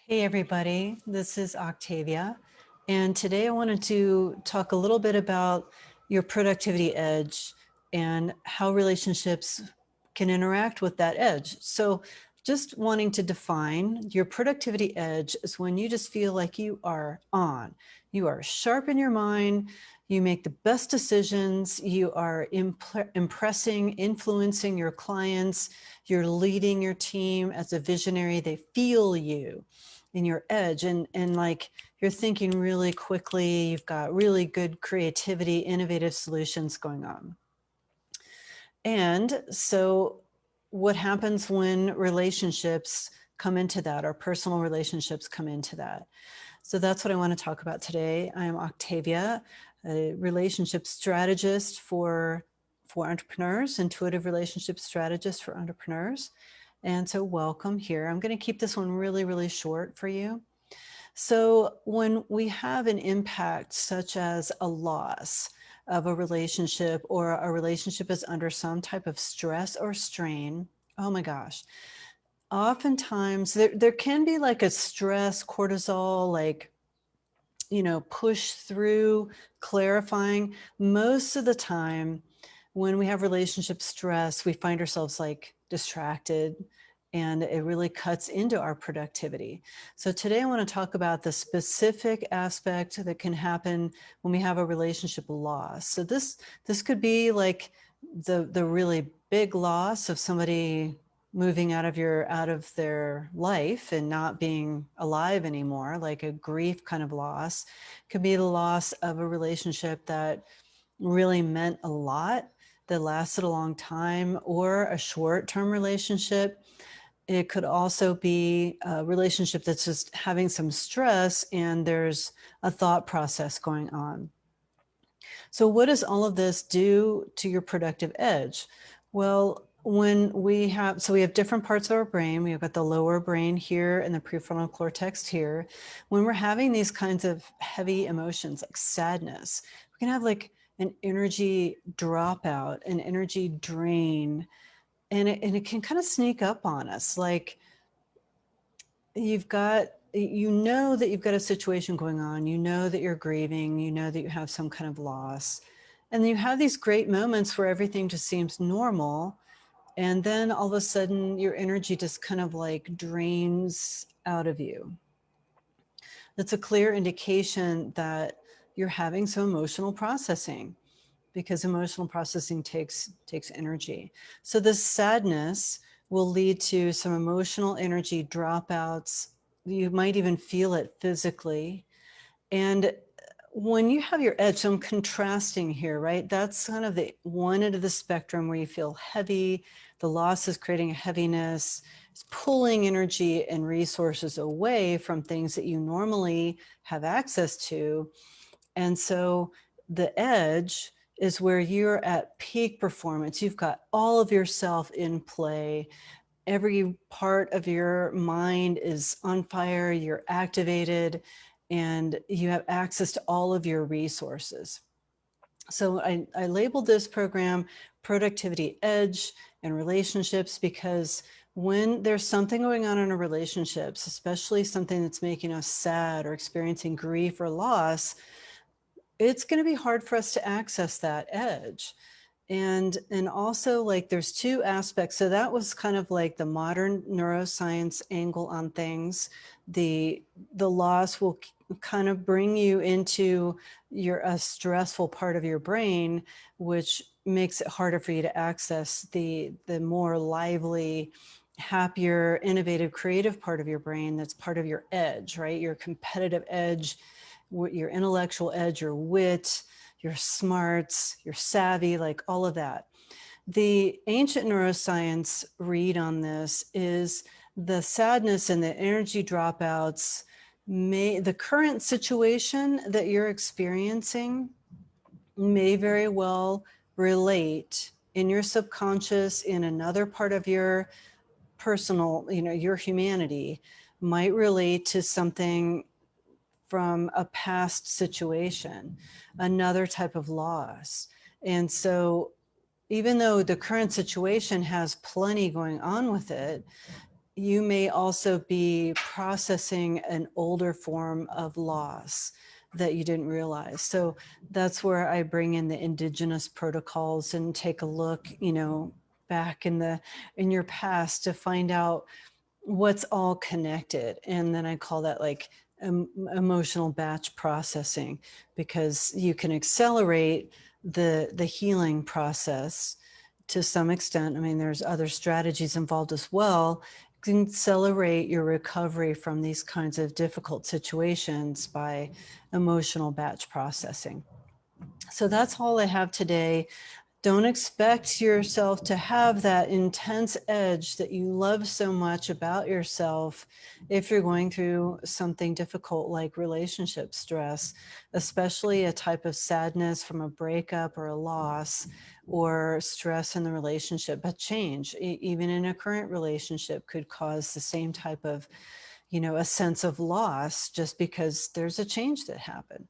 Hey everybody, this is Octavia, and today I wanted to talk a little bit about your productivity edge and how relationships can interact with that edge. So just wanting to define your productivity edge is when you just feel like you are on, you are sharp in your mind, you make the best decisions, you are impressing, influencing your clients, you're leading your team as a visionary, they feel you in your edge and like you're thinking really quickly, you've got really good creativity, innovative solutions going on. And so what happens when relationships come into that, or personal relationships come into that? So that's what I want to talk about today. I am Octavia, a relationship strategist for entrepreneurs, intuitive relationship strategist for entrepreneurs. And so welcome here. I'm going to keep this one really, really short for you. So when we have an impact such as a loss of a relationship, or a relationship is under some type of stress or strain, oh my gosh, oftentimes there can be like a stress cortisol, like, push through, clarifying. Most of the time when we have relationship stress, we find ourselves like distracted, and it really cuts into our productivity. So today I want to talk about the specific aspect that can happen when we have a relationship loss. So this could be like the really big loss of somebody moving out of their life and not being alive anymore, like a grief kind of loss. It could be the loss of a relationship that really meant a lot, that lasted a long time, or a short-term relationship. It could also be a relationship that's just having some stress and there's a thought process going on. So what does all of this do to your productive edge? Well, when we have different parts of our brain. We've got the lower brain here and the prefrontal cortex here. When we're having these kinds of heavy emotions like sadness, we can have like an energy dropout, an energy drain, and it can kind of sneak up on us. Like that you've got a situation going on, that you're grieving, that you have some kind of loss. And then you have these great moments where everything just seems normal. And then all of a sudden your energy just kind of like drains out of you. That's a clear indication that you're having some emotional processing, because emotional processing takes energy. So this sadness will lead to some emotional energy dropouts. You might even feel it physically. And when you have your edge, so I'm contrasting here, right? That's kind of the one end of the spectrum where you feel heavy. The loss is creating a heaviness. It's pulling energy and resources away from things that you normally have access to. And so the edge is where you're at peak performance. You've got all of yourself in play. Every part of your mind is on fire, you're activated, and you have access to all of your resources. So I labeled this program Productivity Edge and Relationships, because when there's something going on in our relationships, especially something that's making us sad or experiencing grief or loss, it's going to be hard for us to access that edge. And also, like, there's two aspects. So that was kind of like the modern neuroscience angle on things. The loss will kind of bring you into a stressful part of your brain, which makes it harder for you to access the more lively, happier, innovative, creative part of your brain. That's part of your edge, right? Your competitive edge, your intellectual edge, your wit, your smarts, your savvy, like all of that. The ancient neuroscience read on this is the sadness and the energy dropouts, the current situation that you're experiencing may very well relate in your subconscious, in another part of your personal, your humanity, might relate to something from a past situation, another type of loss. And so even though the current situation has plenty going on with it, you may also be processing an older form of loss that you didn't realize. So that's where I bring in the indigenous protocols and take a look, back in your past to find out what's all connected. And then I call that like emotional batch processing, because you can accelerate the healing process to some extent. I mean, there's other strategies involved as well. You can accelerate your recovery from these kinds of difficult situations by emotional batch processing. So that's all I have today. Don't expect yourself to have that intense edge that you love so much about yourself if you're going through something difficult like relationship stress, especially a type of sadness from a breakup or a loss, or stress in the relationship. But change, even in a current relationship, could cause the same type of, a sense of loss just because there's a change that happened.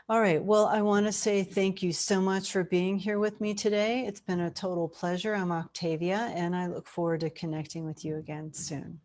All right. Well, I want to say thank you so much for being here with me today. It's been a total pleasure. I'm Octavia, and I look forward to connecting with you again soon.